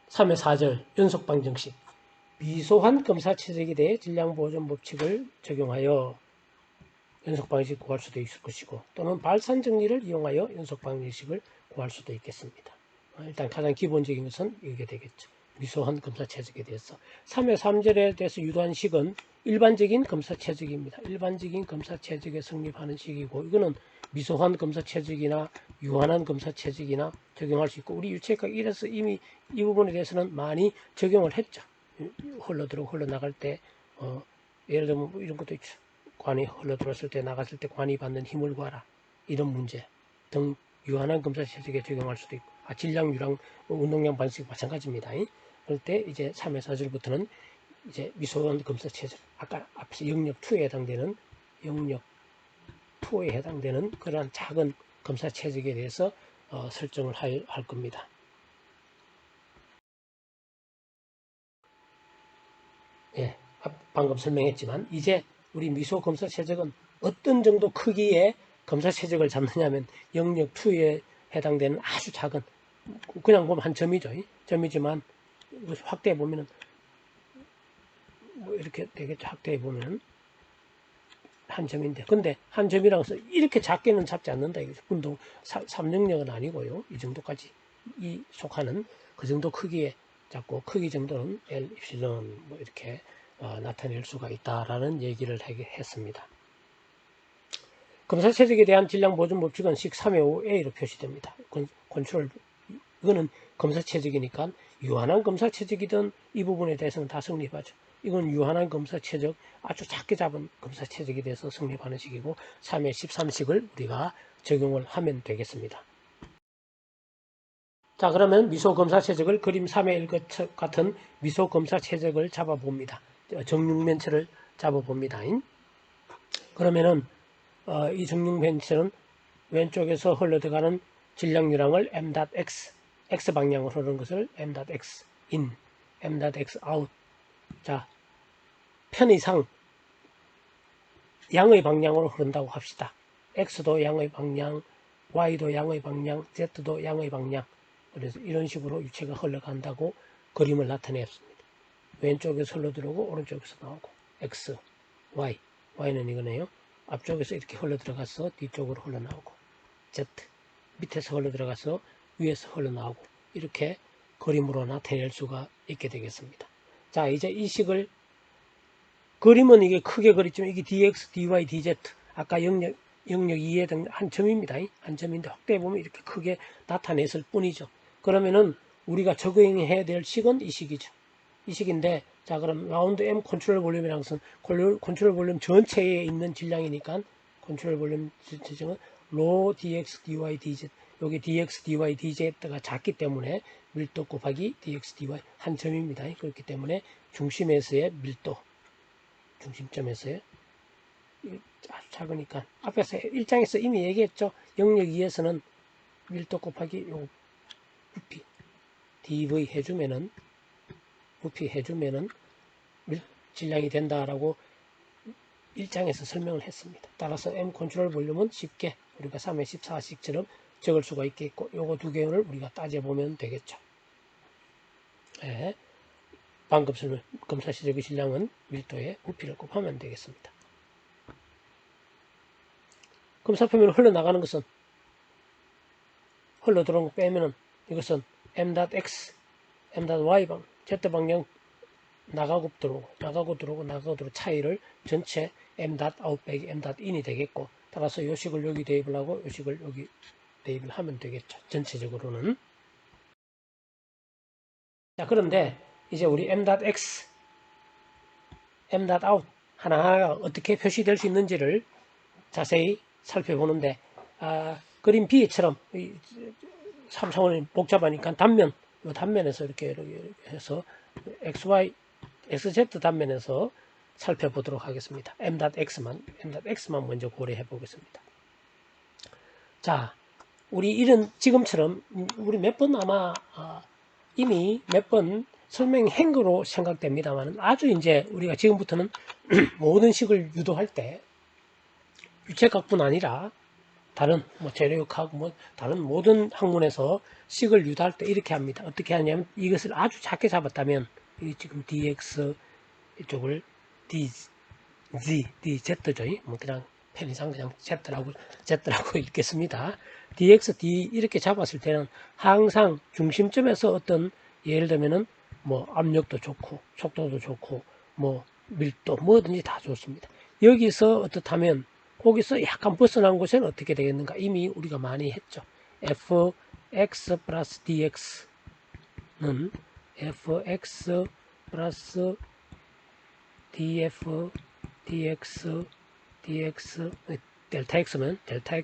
3의 4절 연속 방정식. 미소한 검사체적에 대해 질량보존 법칙을 적용하여 연속 방정식 구할 수도 있을 것이고, 또는 발산 정리를 이용하여 연속 방정식을 구할 수도 있겠습니다. 일단 가장 기본적인 것은 이게 되겠죠. 미소한 검사체적에 대해서. 3의 3절에 대해서 유도한 식은 일반적인 검사체적입니다. 일반적인 검사체적에 성립하는 식이고, 이거는 미소한 검사체적이나 유한한 검사체적이나 적용할 수 있고, 우리 유체학 1에서 이미 이 부분에 대해서는 많이 적용을 했죠. 흘러들어오고 흘러나갈 때 예를 들면 뭐 이런 것도 있죠. 관이 흘러들었을 때 나갔을 때 관이 받는 힘을 구하라, 이런 문제 등 유한한 검사체적에 적용할 수도 있고, 질량, 유량, 운동량 반응식 마찬가지입니다. 그럴 때 이제 3의 4절부터는 이제 미소한 검사체적, 아까 앞에서 영역 2에 해당되는 그러한 작은 검사체적에 대해서 설정을 할 겁니다. 예, 방금 설명했지만 이제 우리 미소 검사체적은 어떤 정도 크기의 검사체적을 잡느냐면 영역 2에 해당되는 아주 작은, 그냥 보면 한 점이죠. 점이지만 확대해 보면은 뭐 이렇게 되겠죠. 확대해 보면은 한 점인데, 근데 한 점이라고 해서 이렇게 작게는 잡지 않는다. 운동 3영역은 아니고요. 이 정도까지 이 속하는 그 정도 크기에 잡고, 크기 정도는 L, 입실론 뭐 이렇게 나타낼 수가 있다라는 얘기를 했습니다. 검사체적에 대한 질량 보존 법칙은 식 3의 5A로 표시됩니다. 컨트롤, 이거는 검사체적이니까 유한한 검사체적이든 이 부분에 대해서는 다 성립하죠. 이건 유한한 검사체적, 아주 작게 잡은 검사체적에 대해서 성립하는 식이고, 3의 13식을 우리가 적용을 하면 되겠습니다. 자, 그러면 미소 검사체적을 그림 3의 1 같은 미소 검사체적을 잡아봅니다. 정육면체를 잡아봅니다. 그러면은 이 정육면체는 왼쪽에서 흘러들어가는 질량유량을 m.x, x방향으로 흐르는 것을 m.x in, m.x out. 자, 편의상 양의 방향으로 흐른다고 합시다. x도 양의 방향, y도 양의 방향, z도 양의 방향. 그래서 이런 식으로 유체가 흘러간다고 그림을 나타냈습니다. 왼쪽에서 흘러들어오고 오른쪽에서 나오고, x, y, y는 이거네요. 앞쪽에서 이렇게 흘러들어가서 뒤쪽으로 흘러나오고, z, 밑에서 흘러들어가서 위에서 흘러나오고, 이렇게 그림으로 나타낼 수가 있게 되겠습니다. 자, 이제 이 식을 그림은 이게 크게 그렸지만 이게 dx, dy, dz, 아까 영역 2에 해당 한 점입니다. 한 점인데 확대해 보면 이렇게 크게 나타냈을 뿐이죠. 그러면은 우리가 적용해야 될 식은 이 식이죠. 이 식인데, 자, 그럼 라운드 M 컨트롤 볼륨이라는 것은 컨트롤 볼륨 전체에 있는 질량이니까 컨트롤 볼륨 지정은 로 dx, dy, dz. 여기 dx, dy, dz가 작기 때문에 밀도 곱하기 dx, dy 한 점입니다. 그렇기 때문에 중심에서의 밀도, 중심점에서의 아주 작으니까, 앞에서 1장에서 이미 얘기했죠. 영역 2에서는 밀도 곱하기 요 부피 dv 해주면은, 부피 해주면은 질량이 된다라고 1장에서 설명을 했습니다. 따라서 M 컨트롤 볼륨은 쉽게 우리가 3의 14식처럼 적을 수가 있겠고, 요거 두 개를 우리가 따져보면 되겠죠. 네. 방금 설명, 검사시적의 질량은 밀도에 부피를 곱하면 되겠습니다. 검사표면으로 흘러나가는 것은, 흘러들어온 거 빼면은 이것은 m.x, m.y z방향 나가고 들어오고 차이를 전체 m.out 빼기 m.in이 되겠고, 따라서 이 식을 여기 대입을 하고 이 식을 여기 대입을 하면 되겠죠. 전체적으로는. 자, 그런데 이제 우리 m.x, m.out 하나하나가 어떻게 표시될 수 있는지를 자세히 살펴보는데, 그림 B처럼 3차원이 복잡하니까 단면에서 이렇게 해서 XY, XZ 단면에서 살펴보도록 하겠습니다. m.x만 먼저 고려해 보겠습니다. 자, 우리 이런 지금처럼 우리 몇 번 아마 이미 몇 번 설명한 거로 생각됩니다만, 아주 이제 우리가 지금부터는 모든 식을 유도할 때 유체각뿐 아니라 다른 뭐 재료육하고 뭐 다른 모든 학문에서 식을 유도할 때 이렇게 합니다. 어떻게 하냐면 이것을 아주 작게 잡았다면 이 지금 dx 이쪽을 dz, dz죠. 뭐 그냥 편의상 그냥 z라고 읽겠습니다. dx, d 이렇게 잡았을 때는 항상 중심점에서 어떤 예를 들면은 뭐 압력도 좋고 속도도 좋고 뭐 밀도 뭐든지 다 좋습니다. 여기서 어떻다면 거기서 약간 벗어난 곳에는 어떻게 되겠는가? 이미 우리가 많이 했죠. fx 플러스 dx는 fx 플러스 df dx 델타 x면 델타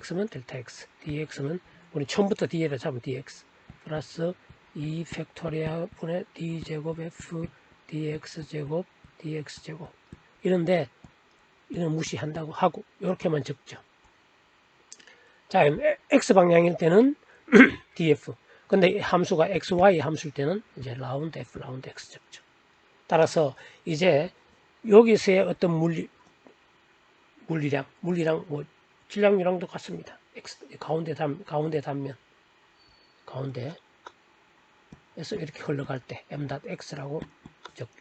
x dx는 우리 처음부터 d를 잡으면 dx 플러스 2 팩토리아 분의 d제곱 f dx제곱 dx제곱 이런데 이건 무시한다고 하고 이렇게만 적죠. 자, x방향일 때는 df 근데 함수가 xy 함수일 때는 이제 라운드 f 라운드 x 적죠. 따라서 이제 여기서의 어떤 물리량 뭐 질량유랑도 같습니다. x 가운데 단면 가운데에서 이렇게 흘러갈 때 m.x라고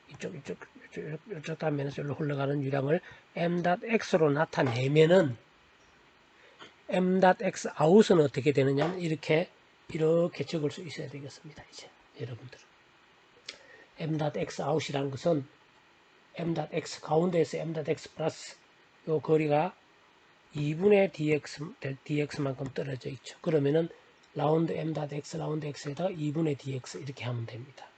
이쪽 단면에서 흘러가는 유량을 m.x로 나타내면은 m.x 아웃은 어떻게 되느냐면 이렇게 적을 수 있어야 되겠습니다. 이제 여러분들은 m.x 아웃이라는 것은 m.x 가운데에서 m.x 플러스 요 거리가 2분의 dx만큼 떨어져 있죠. 그러면은 라운드 m.x 라운드 x에다가 2분의 dx 이렇게 하면 됩니다.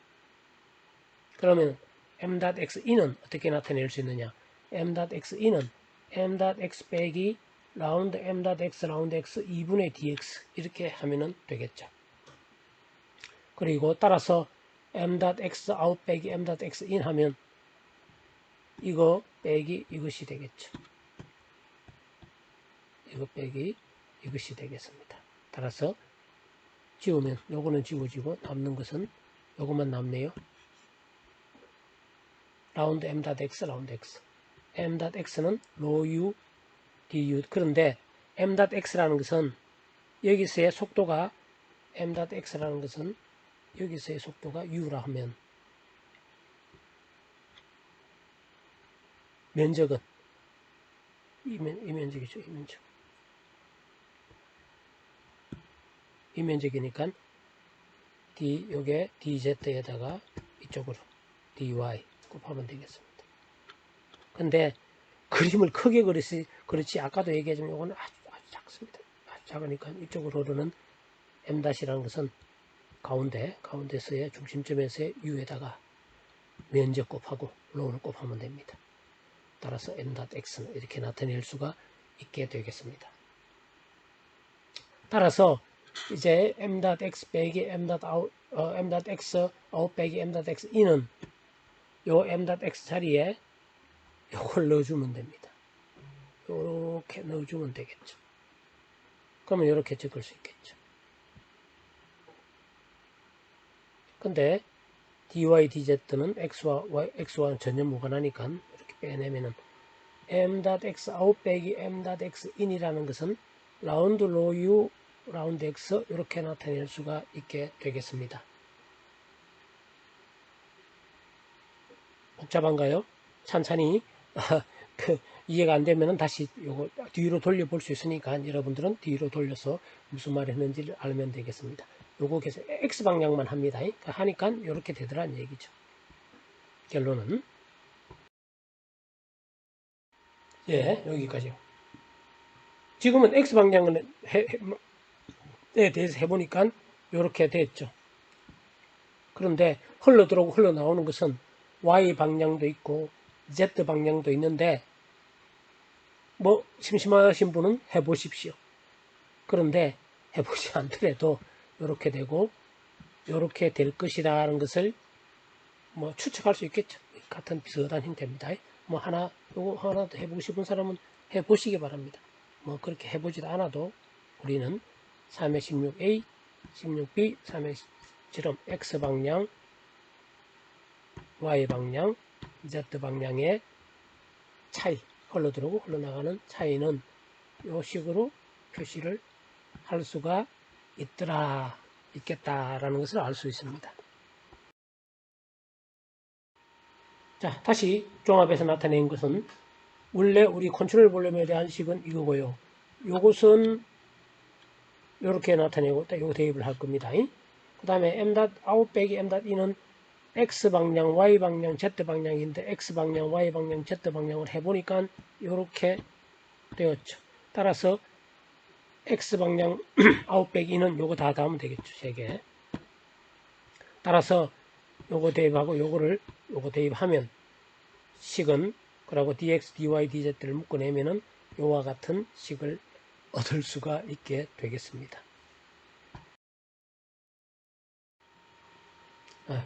그러면 m.x in은 어떻게 나타낼 수 있느냐? m.x in은 m.x 빼기 라운드 m.x 라운드 x 2분의 dx 이렇게 하면은 되겠죠. 그리고 따라서 m.x 아웃 빼기 m.x in 하면 이거 빼기 이것이 되겠죠. 이거 빼기 이것이 되겠습니다. 따라서 지우면 요거는 지워지고 남는 것은 요것만 남네요. 라운드 m.x 라운드 x m.x는 로우 du 그런데 m.x라는 것은 여기서의 속도가 m.x라는 것은 여기서의 속도가 u라 하면 면적은 이 면적이죠. 이 면적이니까 d 요게 dz에다가 이쪽으로 dy 곱하면 되겠습니다. 근데 그림을 크게 그렇지 아까도 얘기했지만 요거는 아주 작습니다. 아주 작으니까 이쪽으로 흐르는 m-이라는 것은 가운데서의 중심점에서의 u에다가 면적 곱하고 로우를 곱하면 됩니다. 따라서 m.x는 이렇게 나타낼 수가 있게 되겠습니다. 따라서 이제 m.x 빼기 m.x 아웃 빼기 m.x in은 요 m.x 자리에 요걸 넣어주면 됩니다. 요렇게 넣어주면 되겠죠. 그러면 요렇게 적을 수 있겠죠. 근데 dy, dz는 x와는 전혀 무관하니까 이렇게 빼내면은 m.x 아웃 빼기 m.x in이라는 것은 라운드 로우 라운드 x 이렇게 나타낼 수가 있게 되겠습니다. 복잡한가요? 찬찬히 이해가 안 되면 다시 요거 뒤로 돌려볼 수 있으니까 여러분들은 뒤로 돌려서 무슨 말 했는지를 알면 되겠습니다. 요거 계속 X방향만 합니다. 하니까 이렇게 되더란 얘기죠. 결론은 예, 여기까지요. 지금은 X방향에 대해서 해보니까 이렇게 됐죠. 그런데 흘러들어오고 흘러나오는 것은 Y방향도 있고 Z방향도 있는데 뭐 심심하신 분은 해보십시오. 그런데 해보지 않더라도 이렇게 되고 이렇게 될 것이라는 것을 뭐 추측할 수 있겠죠. 같은 비슷한 형태입니다. 뭐 요거 하나 더 해보고 싶은 사람은 해보시기 바랍니다. 뭐 그렇게 해보지도 않아도 우리는 3의 16a, 16b, 3의 지름 x방향, y방향, z방향의 차이, 흘러들어오고 흘러나가는 차이는 요 식으로 표시를 할 수가 있겠다라는 것을 알 수 있습니다. 자, 다시 종합에서 나타낸 것은 원래 우리 컨트롤 볼륨에 대한 식은 이거고요. 요것은 이렇게 나타내고 요 대입을 할 겁니다. 그 다음에 m.out 빼기 m.in은 x방향, y방향, z방향인데 x방향, y방향, z방향을 해보니까 이렇게 되었죠. 따라서 x방향 out 빼기 in은 요거 다 하면 되겠죠. 3개. 따라서 요거 대입하고 요거 대입하면 식은 그리고 dx, dy, dz를 묶어내면은 요와 같은 식을 얻을 수가 있게 되겠습니다.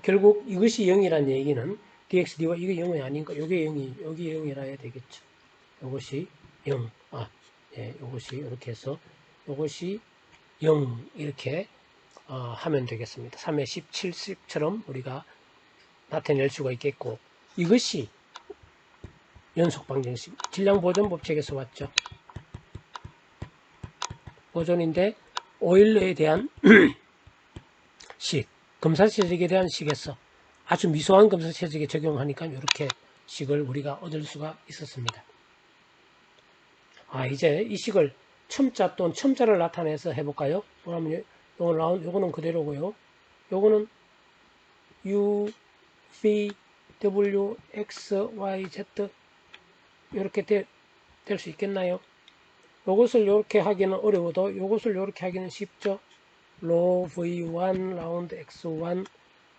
결국 이것이 0이란 얘기는 dx, dy 이게 0이 아닌가? 요게 0이 여기 0이라 해야 되겠죠. 요것이 0. 예, 요것이 이렇게 해서 요것이 0 이렇게 하면 되겠습니다. 3의 10, 70처럼 우리가 나타낼 수가 있겠고 이것이 연속방정식 질량보존 법칙에서 왔죠. 보존인데 오일러에 대한 식, 검사체적에 대한 식에서 아주 미소한 검사체적에 적용하니까 이렇게 식을 우리가 얻을 수가 있었습니다. 이제 이 식을 첨자 또는 첨자를 나타내서 해볼까요? 그러면 요거는 그대로고요. 요거는 U, V, W, X, Y, Z 이렇게 될 수 있겠나요? 요것을 이렇게 하기는 어려워도 요것을 이렇게 하기는 쉽죠. 로 V1 라운드 X1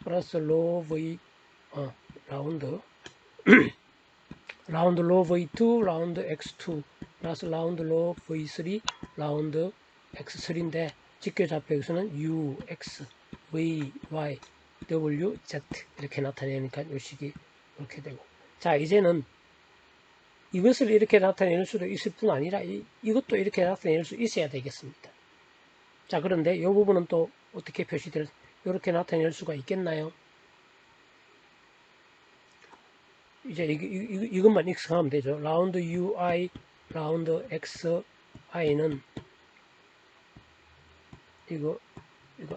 플러스 로 V 라운드 로 V2 라운드 X2 플러스 라운드 로 V3 라운드 X3인데 직교좌표에서는 U, X, V, Y, W, Z 이렇게 나타내니까 이 식이 이렇게 되고 자 이제는 이것을 이렇게 나타낼 수도 있을 뿐 아니라 이것도 이렇게 나타낼 수 있어야 되겠습니다. 자 그런데 이 부분은 또 어떻게 이렇게 나타낼 수가 있겠나요? 이제 이것만 익숙하면 되죠. 라운드 UI, 라운드 XI는 이거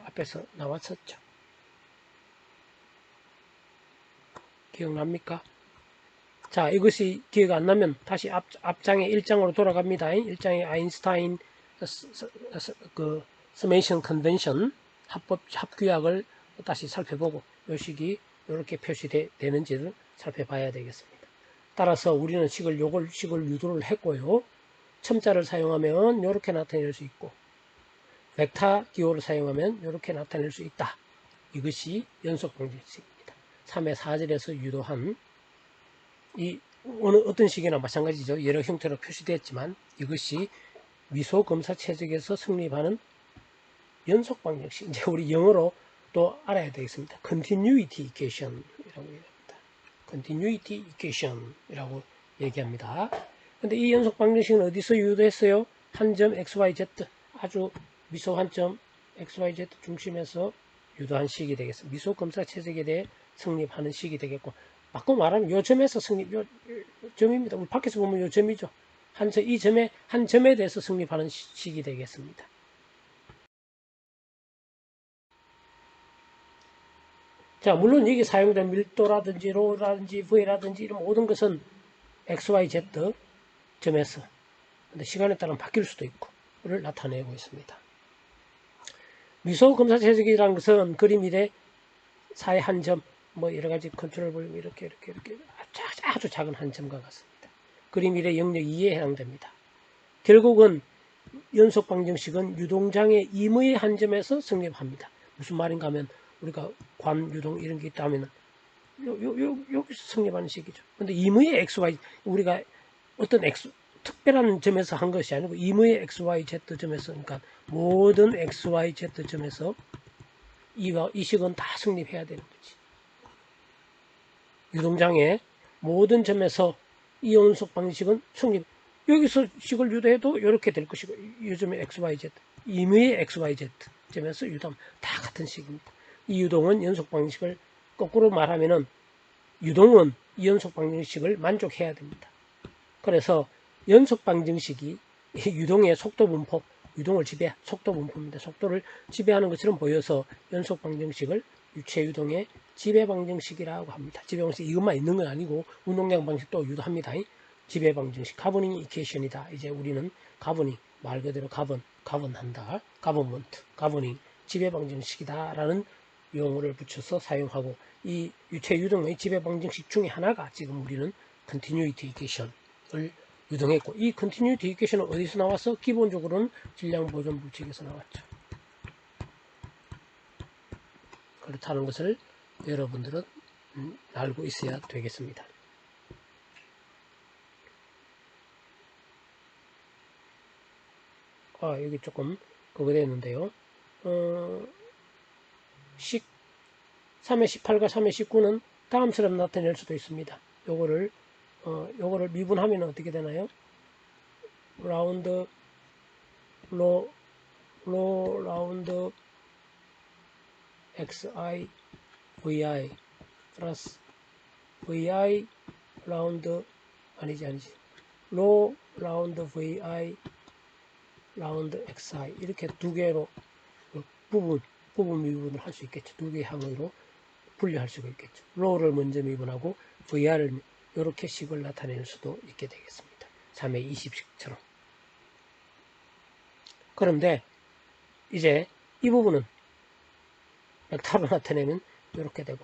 앞에서 나왔었죠. 기억납니까? 자, 이것이 기억 안 나면 다시 앞장에 1장으로 돌아갑니다. 1장에 아인슈타인 그 서메이션 컨벤션 합규약을 다시 살펴보고 이 식이 이렇게 표시되는지를 살펴봐야 되겠습니다. 따라서 우리는 식을 유도를 했고요. 첨자를 사용하면 이렇게 나타낼 수 있고 벡터 기호를 사용하면 이렇게 나타낼 수 있다. 이것이 연속 방정식입니다. 3의 4절에서 유도한 어떤 식이나 마찬가지죠. 여러 형태로 표시되었지만 이것이 미소 검사 체적에서 성립하는 연속 방정식. 이제 우리 영어로 또 알아야 되겠습니다. Continuity Equation이라고 얘기합니다. Continuity Equation이라고 얘기합니다. 근데 이 연속 방정식은 어디서 유도했어요? 한 점 XYZ 아주 미소 한 점 XYZ 중심에서 유도한 식이 되겠습니다. 미소 검사 체적에 대해 성립하는 식이 되겠고 바꿔 말하면 요 점에서 요 점입니다. 우리 밖에서 보면 요 점이죠. 한 점에 대해서 성립하는 식이 되겠습니다. 자, 물론 여기 사용된 밀도라든지 로라든지 V라든지 이런 모든 것은 XYZ 점에서 근데 시간에 따라 바뀔 수도 있고를 나타내고 있습니다. 미소 검사 체적이라는 것은 그림 이래 사이 한 점, 여러 가지 컨트롤 볼륨 이렇게 아주 작은 한 점과 같습니다. 그림 이래 영역 2에 해당됩니다. 결국은 연속 방정식은 유동장의 임의 한 점에서 성립합니다. 무슨 말인가 하면 우리가 관, 유동 이런 게 있다면 여기서 성립하는 식이죠. 근데 임의의 XY 우리가 어떤 특별한 점에서 한 것이 아니고 임의의 XYZ 점에서 그러니까 모든 XYZ 점에서 이 식은 다 성립해야 되는 거지. 유동장의 모든 점에서 이 연속 방식은 성립. 여기서 식을 유도해도 이렇게 될 것이고 요즘에 XYZ, 임의의 XYZ 점에서 유도하면 다 같은 식입니다. 이 유동은 연속 방식을 거꾸로 말하면은 유동은 이 연속 방정식을 만족해야 됩니다. 그래서 연속 방정식이 유동의 속도 분포, 유동을 속도 분포인데 속도를 지배하는 것처럼 보여서 연속 방정식을 유체 유동의 지배 방정식이라고 합니다. 지배 방정식 이것만 있는 건 아니고 운동량 방식도 유도합니다. 지배 방정식, 가버닝 이퀘이션이다. 이제 우리는 가버닝, 말 그대로 가번한다. 가버먼트, 가버닝, 지배 방정식이다라는 용어를 붙여서 사용하고, 이 유체 유동의 지배 방정식 중에 하나가 지금 우리는 컨티뉴이티 이퀘이션을 유동했고, 이 컨티뉴이티 이퀘이션은 어디서 나왔어? 기본적으로는 질량 보존 법칙에서 나왔죠. 그렇다는 것을 여러분들은 알고 있어야 되겠습니다. 여기 조금 그거 되는데요. 3의 18과 3의 19는 다음처럼 나타낼 수도 있습니다. 요거를 미분하면 어떻게 되나요? 라운드 로 라운드 xi vi 플러스 vi 라운드 아니지 로 라운드 vi 라운드 xi 이렇게 두 개로 부분 미분을 할 수 있겠죠. 두 개의 항으로 분류할 수가 있겠죠. 로를 먼저 미분하고 VR을 이렇게 식을 나타낼 수도 있게 되겠습니다. 3의 20식처럼. 그런데 이제 이 부분은 벡터로 나타내면 이렇게 되고,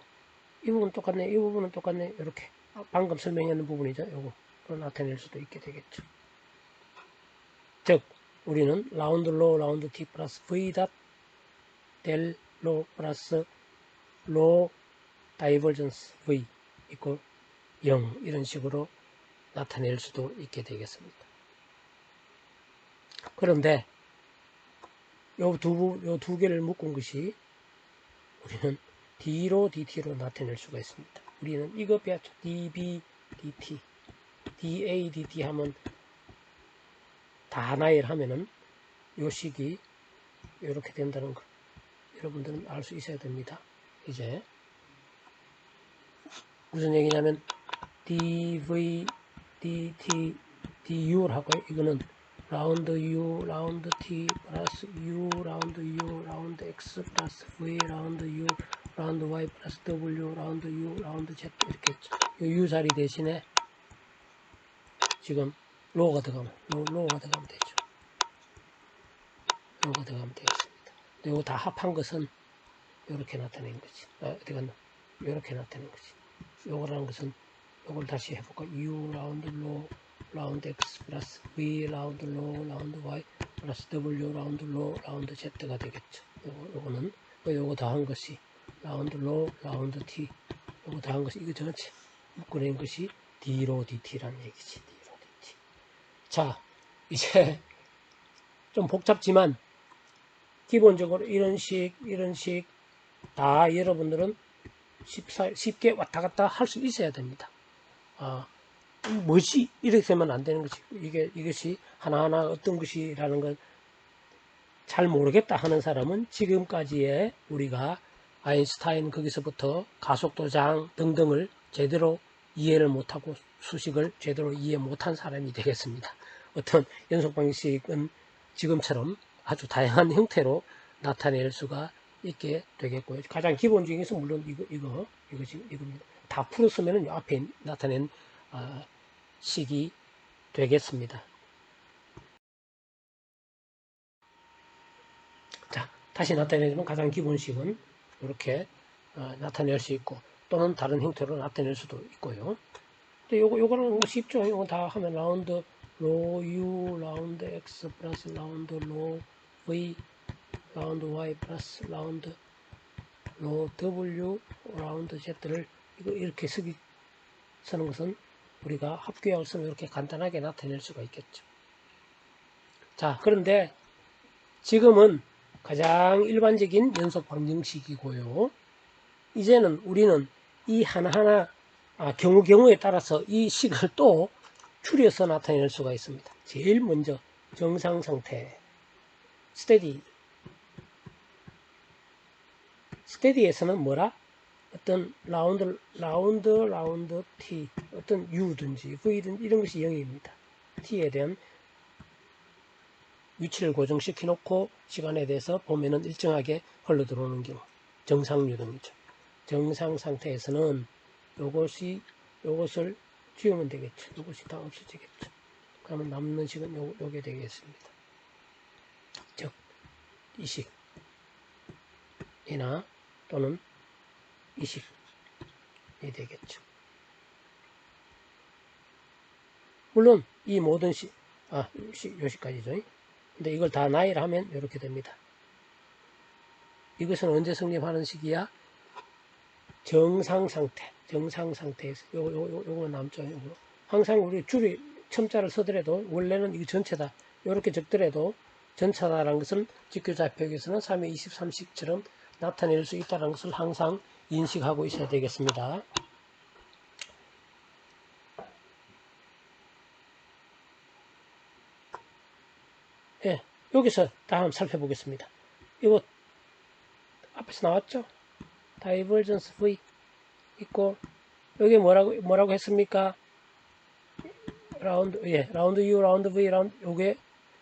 이 부분 똑같네, 이 부분은 똑같네, 이렇게 방금 설명했는 부분이죠. 요거로 나타낼 수도 있게 되겠죠. 즉 우리는 라운드 로 라운드 t 플러스 v 델 로 플러스 로 다이버전스 v 이꼴 0 이런 식으로 나타낼 수도 있게 되겠습니다. 그런데 요 두 개를 묶은 것이 우리는 d로 dt로 나타낼 수가 있습니다. 우리는 이거 배웠죠. db dt da dt 하면 다 나열하면은 요 식이 이렇게 된다는 거 여러분들은 알 수 있어야 됩니다. 이제 무슨 얘기냐면 dv dt du를 하고요. 이거는 라운드 u 라운드 t 플러스 u 라운드 u 라운드 x 플러스 v 라운드 u 라운드 y 플러스 w 라운드 u 라운드 z 이렇게 했죠. 이 u 자리 대신에 지금 로가 들어가면 로가 들어가면 되죠. 로가 들어가면 되겠습니다. 이거 다 합한 것은 이렇게 나타낸 거지. 어디 갔나? 이렇게 나타낸 거지. 요거라는 것은 요걸 다시 해볼까? u 라운드 로 라운드 x 플러스 v 라운드 로 라운드 y 플러스 w 라운드 로 라운드 z가 되겠죠. 요거는 요거 더한 것이 라운드 로 라운드 t 요거 더한 것이 이거 전체 묶어낸 것이 d로 dt라는 얘기지. d로 dt. 자, 이제 좀 복잡지만 기본적으로 이런 식 다 여러분들은 쉽게 왔다 갔다 할 수 있어야 됩니다. 뭐지? 이렇게 되면 안 되는 것이, 이것이 하나하나 어떤 것이라는 걸 잘 모르겠다 하는 사람은 지금까지의 우리가 아인슈타인 거기서부터 가속도장 등등을 제대로 이해를 못하고 수식을 제대로 이해 못한 사람이 되겠습니다. 어떤 연속 방식은 지금처럼 아주 다양한 형태로 나타낼 수가 있게 되겠고요. 가장 기본적인 것은 물론 이겁니다. 다 풀었으면 앞에 나타낸 식이 되겠습니다. 자, 다시 나타내주면 가장 기본식은 이렇게 나타낼 수 있고, 또는 다른 형태로 나타낼 수도 있고요. 근데 요거는 뭐 쉽죠. 이거 다 하면 라운드 로 u 라운드 x 플러스 라운드 로 v 라운드 y 플러스 라운드 로 w 라운드 z를 이렇게 쓰는 것은 우리가 합규약을 쓰면 이렇게 간단하게 나타낼 수가 있겠죠. 자, 그런데 지금은 가장 일반적인 연속 방정식이고요. 이제는 우리는 이 하나하나 경우에 따라서 이 식을 또 추려서 나타낼 수가 있습니다. 제일 먼저 정상 상태 스테디에서는 뭐라? 어떤 라운드 t 어떤 u든지 v든지 이런 것이 0입니다. t에 대한 위치를 고정시켜 놓고 시간에 대해서 보면은 일정하게 흘러 들어오는 경우 정상 유동이죠. 정상 상태에서는 요것을 지우면 되겠죠. 요것이 다 없어지겠죠. 그러면 남는 식은 요게 되겠습니다. 즉 이식이나 또는 이식이 되겠죠. 물론 이 모든 요시까지죠. 근데 이걸 다 나열을 하면 이렇게 됩니다. 이것은 언제 성립하는 식이야? 정상 상태에서 요거 남죠. 요거. 항상 우리 줄이 첨자를 쓰더라도 원래는 이거 전체다. 이렇게 적더라도 전차다라는 것은 직교좌표에서는 3의 23식처럼 나타낼 수 있다는 것을 항상 인식하고 있어야 되겠습니다. 예, 여기서 다음 살펴보겠습니다. 이거 앞에서 나왔죠? Divergence V 있고 여기 뭐라고 했습니까? 라운드 U, 라운드 V, 요게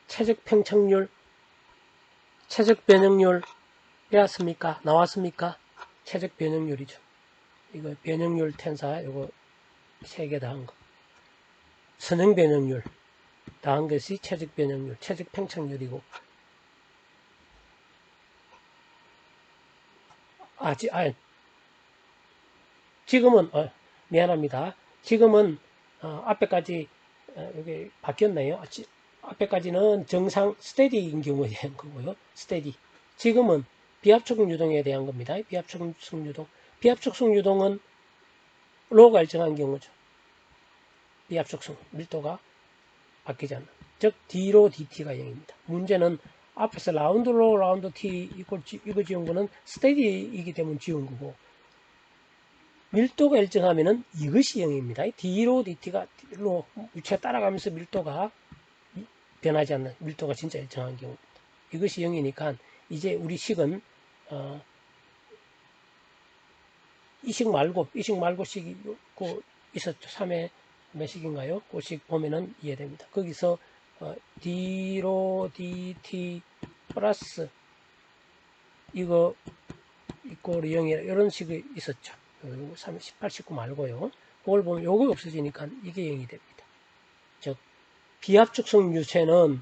최적 팽창률, 최적 변형률 배웠습니까? 나왔습니까? 최적 변형률이죠. 이거 변형률 텐사 요거 3개 다 한 거. 선형 변형률 다 한 것이 최적 변형률, 최적 팽창률이고. 지금은 미안합니다. 지금은 앞에까지 여기 바뀌었네요. 앞에까지는 정상 스테디인 경우에 대한 거고요. 스테디. 지금은 비합축성 유동에 대한 겁니다. 비합축성 유동. 비합축성 유동은 로가 일정한 경우죠. 비합축성 밀도가 바뀌지 않는. 즉 D로 DT가 0입니다. 문제는 앞에서 라운드 로 라운드 T 이거 지운 거는 스테디이기 때문에 지운 거고, 밀도가 일정하면은 이것이 0입니다. D로 DT가 로 유체 따라가면서 밀도가 변하지 않는, 밀도가 진짜 일정한 경우, 이것이 0이니까 이제 우리 식은 이식 말고 식이 있었죠. 3회 몇 식인가요? 그 식 보면은 이해됩니다. 거기서 D로 DT 플러스 이거 이꼴 0이라 이런 식이 있었죠. 18, 19 말고요. 그걸 보면 요거 없어지니까 이게 0이 됩니다. 즉 비합축성 유체는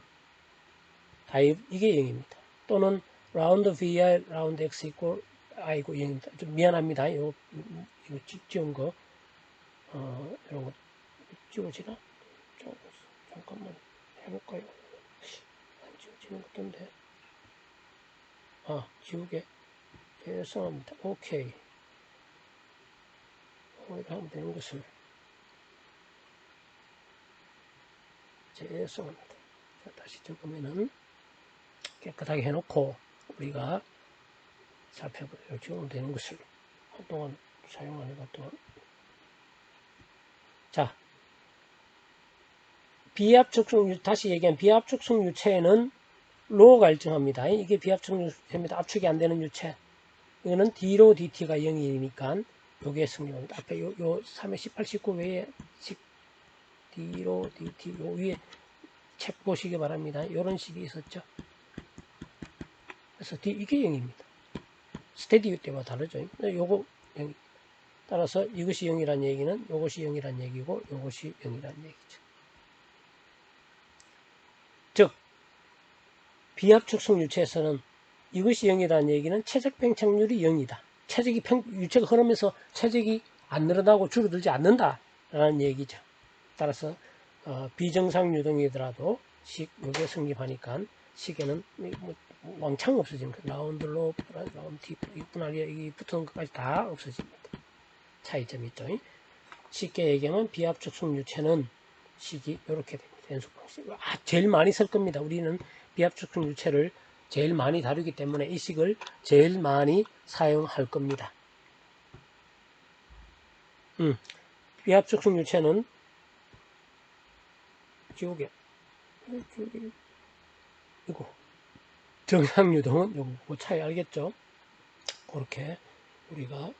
이게 0입니다. 또는 라운드 VI 라운드 X 이꼴 I고 0입니다. 좀 미안합니다. 이거 지운 거 이런 거 지워지나? 잠깐만 해볼까요? 안 지워지는 것 같던데. 지우개. 죄송합니다. 오케이. 이렇게 하면 되는 것을. 죄송합니다. 자, 다시 적으면은 깨끗하게 해놓고 우리가 살펴보도록 적으면 되는 것을. 한동안 사용 안 해봤더만. 자, 다시 얘기한 비합축성 유체는 로가 일정합니다. 이게 비합축성 유체입니다. 압축이 안 되는 유체. 이거는 D로 DT가 0이니까 요게 승리합니다. 앞에 요 3의 18, 19 외에 D로 DT 요 위에 책 보시기 바랍니다. 요런 식이 있었죠. 그래서 이게 0입니다. 스테디 때와 다르죠. 요거 0입니다. 따라서 이것이 0이란 얘기는 요것이 0이란 얘기고 요것이 0이란 얘기죠. 즉 비합축성 유체에서는 이것이 0이라는 얘기는 최적 팽창률이 0이다. 유체가 흐르면서 최적이 안 늘어나고 줄어들지 않는다라는 얘기죠. 따라서 비정상 유동이더라도 요게 성립하니까 식에는 뭐 왕창 없어집니다. 라운드 로, 라운드 T, 이 붙은 것까지 다 없어집니다. 차이점이 있죠. 쉽게 얘기하면 비합축성 유체는 식이 이렇게 됩니다. 연속방식. 제일 많이 쓸 겁니다. 우리는 비합축성 유체를 제일 많이 다루기 때문에 이 식을 제일 많이 사용할 겁니다. 비합축성 유체는 지우개 이거 정상 유동은 요거 차이 알겠죠? 그렇게 우리가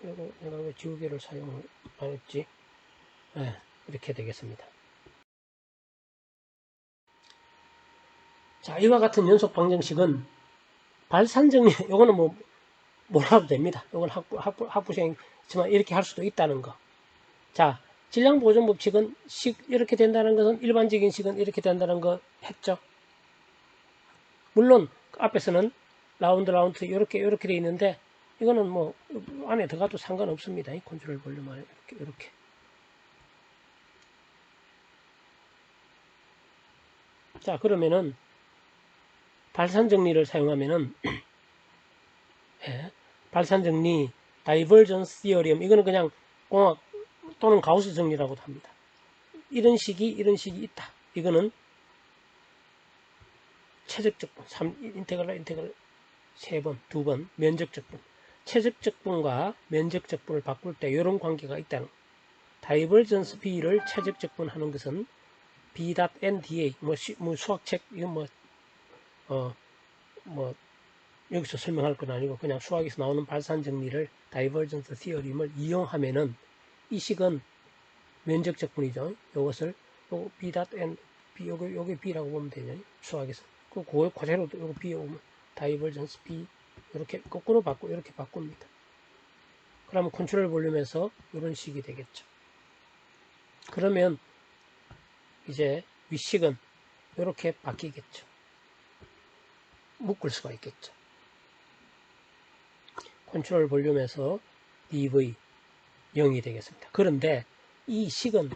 내가 왜 지우개를 사용을 안 했지? 네, 이렇게 되겠습니다. 자, 이와 같은 연속 방정식은 발산정리, 요거는 뭐 몰라도 됩니다. 요건 학부생이지만 이렇게 할 수도 있다는 거. 자, 질량보존 법칙은 식 이렇게 된다는 것은 일반적인 식은 이렇게 된다는 거 했죠. 물론 앞에서는 라운드 이렇게 돼 있는데 이거는 뭐 안에 들어가도 상관없습니다. 이 컨트롤 볼륨 안에 이렇게. 자, 그러면은 발산 정리를 사용하면은 예, 발산 정리, 다이버전스 시어리엄 이거는 그냥 공학 또는 가우스 정리라고도 합니다. 이런 식이 있다. 이거는 최적적분, 인테그랄 3번, 2번, 면적적분. 최적적분과 면적적분을 바꿀 때 이런 관계가 있다는 거예요. 다이버전스 B를 최적적분하는 것은 B.NDA, 뭐 수학책, 이건 여기서 설명할 건 아니고 그냥 수학에서 나오는 발산 정리를 다이버전스 시어림을 이용하면은 이 식은 면적적분이죠. 이것을 요거 B.N, 요게 B라고 보면 되죠. 수학에서. 그대로 요거 B 오면 다이버전스 B 이렇게 거꾸로 이렇게 바꿉니다. 그러면 컨트롤 볼륨에서 이런 식이 되겠죠. 그러면 이제 윗식은 이렇게 바뀌겠죠. 묶을 수가 있겠죠. 컨트롤 볼륨에서 DV 0이 되겠습니다. 그런데 이 식은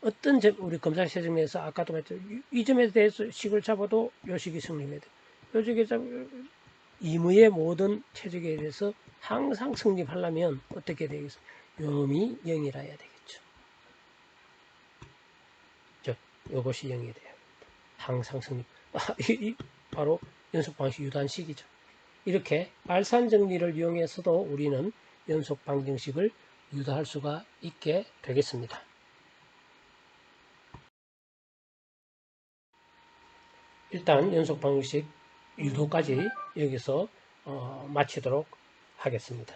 어떤 점, 우리 검사시 정리에서 아까도 말했죠. 이 점에 대해서 식을 잡아도 요 식이 성립해야 돼요. 요 식에 이무의 모든 최적에 대해서 항상 성립하려면 어떻게 되겠습니까? 요놈이 0이라 해야 되겠죠. 요것이 0이 돼야 됩니다. 항상 성립. 바로 연속 방식 유단식이죠. 이렇게 발산 정리를 이용해서도 우리는 연속 방정식을 유도할 수가 있게 되겠습니다. 일단 연속 방정식 유도까지 여기서 마치도록 하겠습니다.